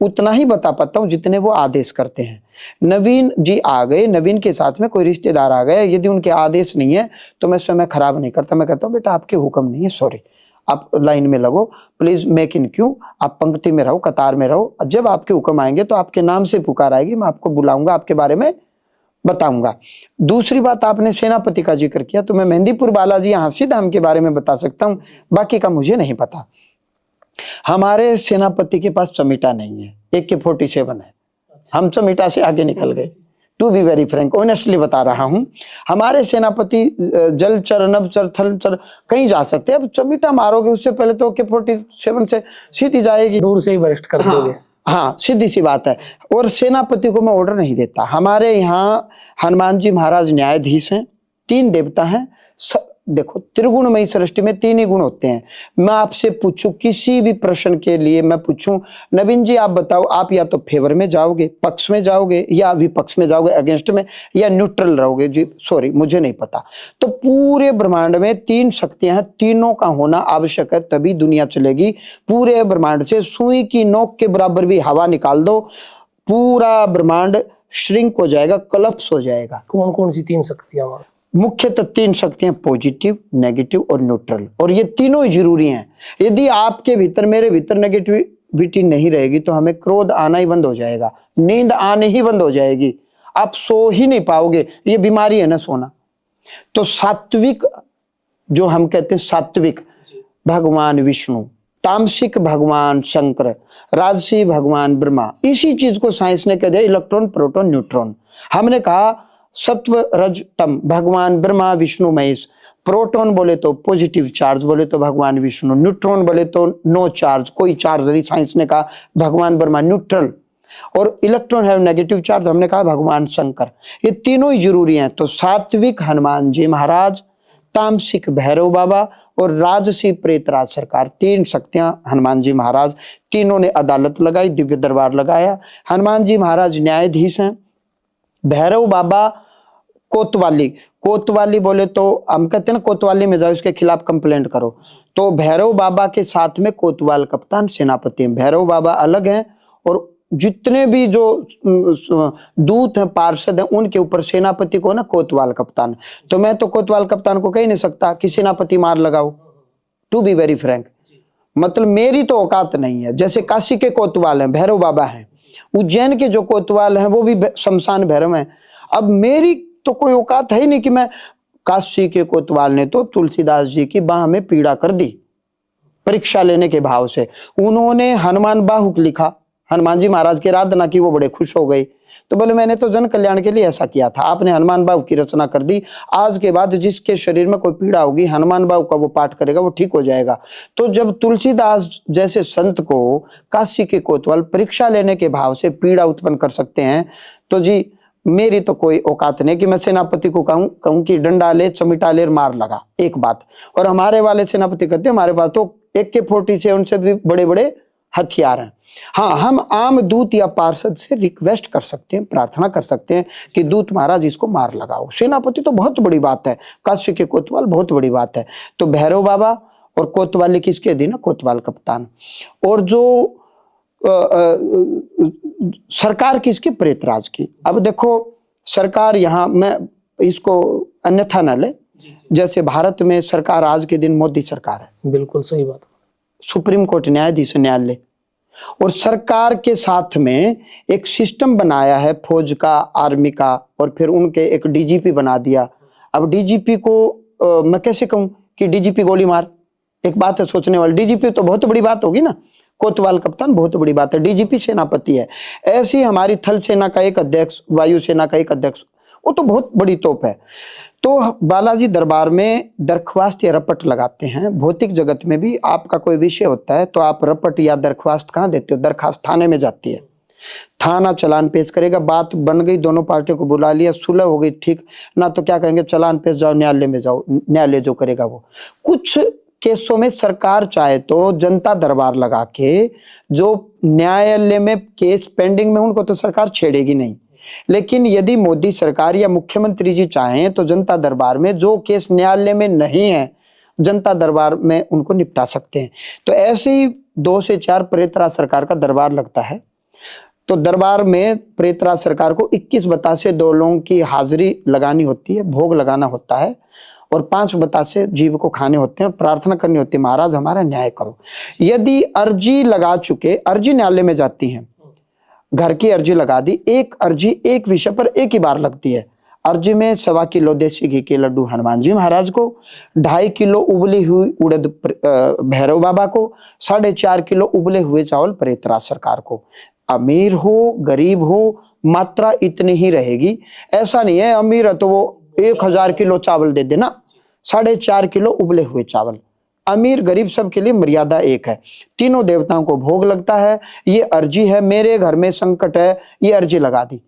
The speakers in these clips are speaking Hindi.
उतना ही बता पाता हूँ जितने वो आदेश करते हैं। नवीन जी आ गए, नवीन के साथ में कोई रिश्तेदार आ गए, यदि उनके आदेश नहीं है तो मैं समय खराब नहीं करता। मैं कहता हूँ बेटा आपके हुक्म नहीं है, सॉरी, आप लाइन में लगो, प्लीज मेक इन क्यू, आप पंक्ति में रहो, कतार में रहो। जब आपके हुक्म आएंगे तो आपके नाम से पुकार आएगी, मैं आपको बुलाऊंगा, आपके बारे में बताऊंगा। दूसरी बात, आपने सेनापति का जिक्र किया तो मैं मेहंदीपुर बालाजी हासिल धाम के बारे में बता सकता हूँ, बाकी का मुझे नहीं पता। हमारे सेनापति के पास चमीटा नहीं है, AK-47 है। हम चमीटा से आगे निकल गए, to be very frank, honestly बता रहा हूं। हमारे सेनापति जलचर, नभचर, थलचर कहीं जा सकते हैं। अब चमीटा मारोगे उससे पहले तो AK-47 से सीधी जाएगी, दूर से ही बरिष्ठ कर दोगे। हाँ, सीधी सी बात है। और सेनापति को मैं ऑर्डर नहीं देता। हमारे यहाँ हनुमान जी महाराज न्यायाधीश हैं, 3 देवता हैं। देखो, त्रिगुणमयी सृष्टि में 3 ही गुण होते हैं। मैं आपसे पूछूं किसी भी प्रश्न के लिए, मैं पूछूं नवीन जी आप बताओ, आप या तो फेवर में जाओगे, पक्ष में जाओगे, या विपक्ष में जाओगे, अगेंस्ट में, या न्यूट्रल रहोगे? जी सॉरी, मुझे नहीं पता। तो पूरे ब्रह्मांड में 3 शक्तियां हैं, तीनों का होना आवश्यक है, तभी दुनिया चलेगी। पूरे ब्रह्मांड से सुई की नोक के बराबर भी हवा निकाल दो, पूरा ब्रह्मांड श्रिंक हो जाएगा, कलप्स हो जाएगा। कौन कौन सी 3 शक्तियां? मुख्यतः 3 शक्तियां, पॉजिटिव, नेगेटिव और न्यूट्रल, और ये तीनों ही जरूरी हैं। यदि आपके भीतर, मेरे भीतर नेगेटिविटी नहीं रहेगी तो हमें क्रोध आना ही बंद हो जाएगा, नींद आने ही बंद हो जाएगी, आप सो ही नहीं पाओगे। ये बीमारी है ना सोना। तो सात्विक, जो हम कहते हैं सात्विक, भगवान विष्णु, तामसिक भगवान शंकर, राजसी भगवान ब्रह्मा। इसी चीज को साइंस ने कह दिया इलेक्ट्रॉन, प्रोटॉन, न्यूट्रॉन। हमने कहा सत्व रज तम, भगवान ब्रह्मा विष्णु महेश। प्रोटॉन बोले तो पॉजिटिव चार्ज, बोले तो भगवान विष्णु। न्यूट्रॉन बोले तो नो चार्ज, कोई चार्ज नहीं, साइंस ने कहा भगवान ब्रह्मा न्यूट्रल। और इलेक्ट्रॉन है नेगेटिव चार्ज, हमने कहा भगवान शंकर। ये तीनों ही जरूरी हैं। तो सात्विक हनुमान जी महाराज, तामसिक भैरव बाबा और राजसी प्रेतराज सरकार, 3 शक्तियां हनुमान जी महाराज। तीनों ने अदालत लगाई, दिव्य दरबार लगाया। हनुमान जी महाराज न्यायाधीश हैं, भैरव बाबा कोतवाली। कोतवाली बोले तो हम कहते हैं ना कोतवाली में जाओ, इसके खिलाफ कंप्लेंट करो। तो भैरव बाबा के साथ में कोतवाल कप्तान सेनापति हैं। भैरव बाबा अलग हैं, और जितने भी जो दूत हैं, पार्षद हैं, उनके ऊपर सेनापति को ना कोतवाल कप्तान। तो मैं तो कोतवाल कप्तान को कह नहीं सकता कि सेनापति मार लगाओ, टू बी वेरी फ्रैंक। मतलब मेरी तो औकात नहीं है। जैसे काशी के कोतवाल हैं, भैरव बाबा हैं, उज्जैन के जो कोतवाल हैं वो भी शमशान भैरव हैं। अब मेरी तो कोई औकात है ही नहीं कि मैं, काशी के कोतवाल ने तो तुलसीदास जी की बाह में पीड़ा कर दी परीक्षा लेने के भाव से। उन्होंने हनुमान बाहुक लिखा, हनुमान जी महाराज की आराधना की, वो बड़े खुश हो गए। तो बोले मैंने तो जन कल्याण के लिए ऐसा किया था, आपने हनुमान बाहुक की रचना कर दी। आज के बाद जिसके शरीर में कोई पीड़ा होगी, हनुमान बाहुक का वो पाठ करेगा, वो ठीक हो जाएगा। तो जब तुलसीदास जैसे संत को काशी के कोतवाल परीक्षा लेने के भाव से पीड़ा उत्पन्न कर सकते हैं, तो जी मेरी तो कोई औकात नहीं कि मैं सेनापति को कहूं कि डंडा ले, चमिटा ले, मार लगा, एक बात। और हमारे वाले सेनापति कहते हैं हमारे पास तो AK-47 से भी बड़े बड़े हथियार हैं। हाँ, हम आम दूत या पार्षद से रिक्वेस्ट कर सकते हैं, प्रार्थना कर सकते हैं कि दूत महाराज इसको मार लगाओ। सेनापति तो बहुत बड़ी बात है, काशी के कोतवाल बहुत बड़ी बात है। तो भैरव बाबा और कोतवाली किसके अधीन है? कोतवाल कप्तान। और जो सरकार किसकी? प्रेतराज की। अब देखो सरकार, यहाँ मैं इसको अन्यथा न ले, जैसे भारत में सरकार आज के दिन मोदी सरकार है, बिल्कुल सही बात। सुप्रीम कोर्ट न्यायाधीश न्यायालय, और सरकार के साथ में एक सिस्टम बनाया है फौज का, आर्मी का, और फिर उनके एक DGP बना दिया। अब DGP को मैं कैसे कहूं कि DGP गोली मार? एक बात है सोचने वाली, DGP तो बहुत बड़ी बात होगी ना, कोतवाल कप्तान बहुत बड़ी बात है, DGP सेनापति है। ऐसी हमारी थल सेना का एक अध्यक्ष, वायु सेना का एक अध्यक्ष, वो तो बहुत बड़ी तोप है। तो बालाजी दरबार में दरख्वास्त या रपट लगाते हैं। भौतिक जगत में भी आपका कोई विषय होता है तो आप रपट या दरख्वास्त कहाँ देते हो? दरख्वास्त थाने में जाती है, थाना चलान पेश करेगा। बात बन गई, दोनों पार्टियों को बुला लिया, सुलह हो गई, ठीक ना, तो क्या कहेंगे? चलान पेश, जाओ न्यायालय में जाओ, न्यायालय जो करेगा वो। कुछ केसों में सरकार चाहे तो जनता दरबार लगा के, जो न्यायालय में केस पेंडिंग में, उनको तो सरकार छेड़ेगी नहीं। लेकिन यदि मोदी सरकार या मुख्यमंत्री जी चाहें तो जनता दरबार में जो केस न्यायालय में नहीं है, जनता दरबार में उनको निपटा सकते हैं। तो ऐसे ही 2 से 4 प्रेतराज सरकार का दरबार लगता है। तो दरबार में प्रेतराज सरकार को 21 बतासे 2 लोगों की हाजिरी लगानी होती है, भोग लगाना होता है, और 5 बतासे जीव को खाने होते हैं और प्रार्थना करनी होती है, महाराज हमारा न्याय करो। यदि अर्जी लगा चुके, अर्जी न्यायालय में जाती है, घर की अर्जी लगा दी, एक अर्जी एक विषय पर एक ही बार लगती है। अर्जी में 1.25 किलो देसी घी के लड्डू हनुमान जी महाराज को, 2.5 किलो उबली हुई उड़द भैरव बाबा को, 4.5 किलो उबले हुए चावल प्रेतराज सरकार को। अमीर हो गरीब हो मात्रा इतनी ही रहेगी, ऐसा नहीं है अमीर है तो वो 1000 किलो चावल दे देना, 4.5 किलो उबले हुए चावल। अमीर गरीब सबके लिए मर्यादा एक है। तीनों देवताओं को भोग लगता है। ये अर्जी है, मेरे घर में संकट है, ये अर्जी लगा दी।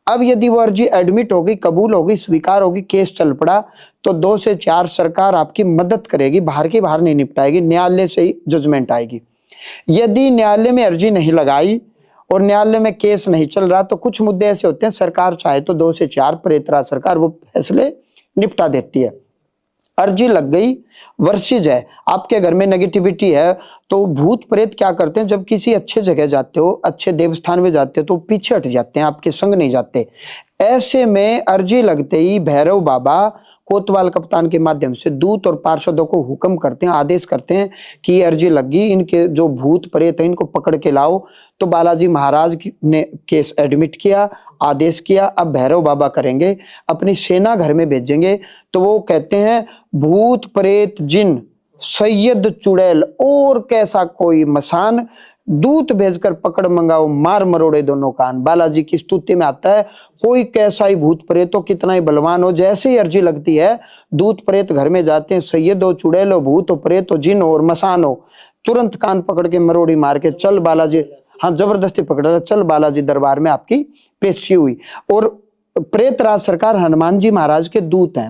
अब यदि वो अर्जी एडमिट होगी, कबूल होगी, स्वीकार होगी, केस चल पड़ा, तो 2 से 4 सरकार आपकी मदद करेगी, बाहर की बाहर नहीं निपटाएगी, न्यायालय से ही जजमेंट आएगी। यदि न्यायालय में अर्जी नहीं लगाई और न्यायालय में केस नहीं चल रहा, तो कुछ मुद्दे ऐसे होते हैं सरकार चाहे तो 2 से 4 प्रेतराज सरकार वो फैसले निपटा देती है। अर्जी लग गई, वर्षिज है, आपके घर में नेगेटिविटी है, तो भूत प्रेत क्या करते हैं, जब किसी अच्छे जगह जाते हो, अच्छे देवस्थान में जाते हो, तो पीछे हट जाते हैं, आपके संग नहीं जाते। ऐसे में अर्जी लगते ही भैरव बाबा कोतवाल कप्तान के माध्यम से दूत और पार्षदों को हुक्म करते हैं, आदेश करते हैं कि ये अर्जी लगी, इनके जो भूत प्रेत है इनको पकड़ के लाओ। तो बालाजी महाराज ने केस एडमिट किया, आदेश किया, अब भैरव बाबा करेंगे, अपनी सेना घर में भेजेंगे। तो वो कहते हैं भूत प्रेत जिन सैयद चुड़ैल और कैसा कोई मसान, दूत भेजकर पकड़ मंगाओ, मार मरोड़े दोनों कान। बालाजी की स्तुति में आता है कोई कैसा ही भूत प्रेत हो, कितना ही बलवान हो, जैसे ही अर्जी लगती है दूत प्रेत घर में जाते हैं, सैयद हो चुड़ैल हो भूत हो प्रेत हो जिन हो और मसान हो, तुरंत कान पकड़ के मरोड़ी मार के चल बालाजी, हाँ जबरदस्ती पकड़ रहा, चल बालाजी दरबार में आपकी पेशी हुई। और प्रेतराज सरकार हनुमान जी महाराज के दूत हैं।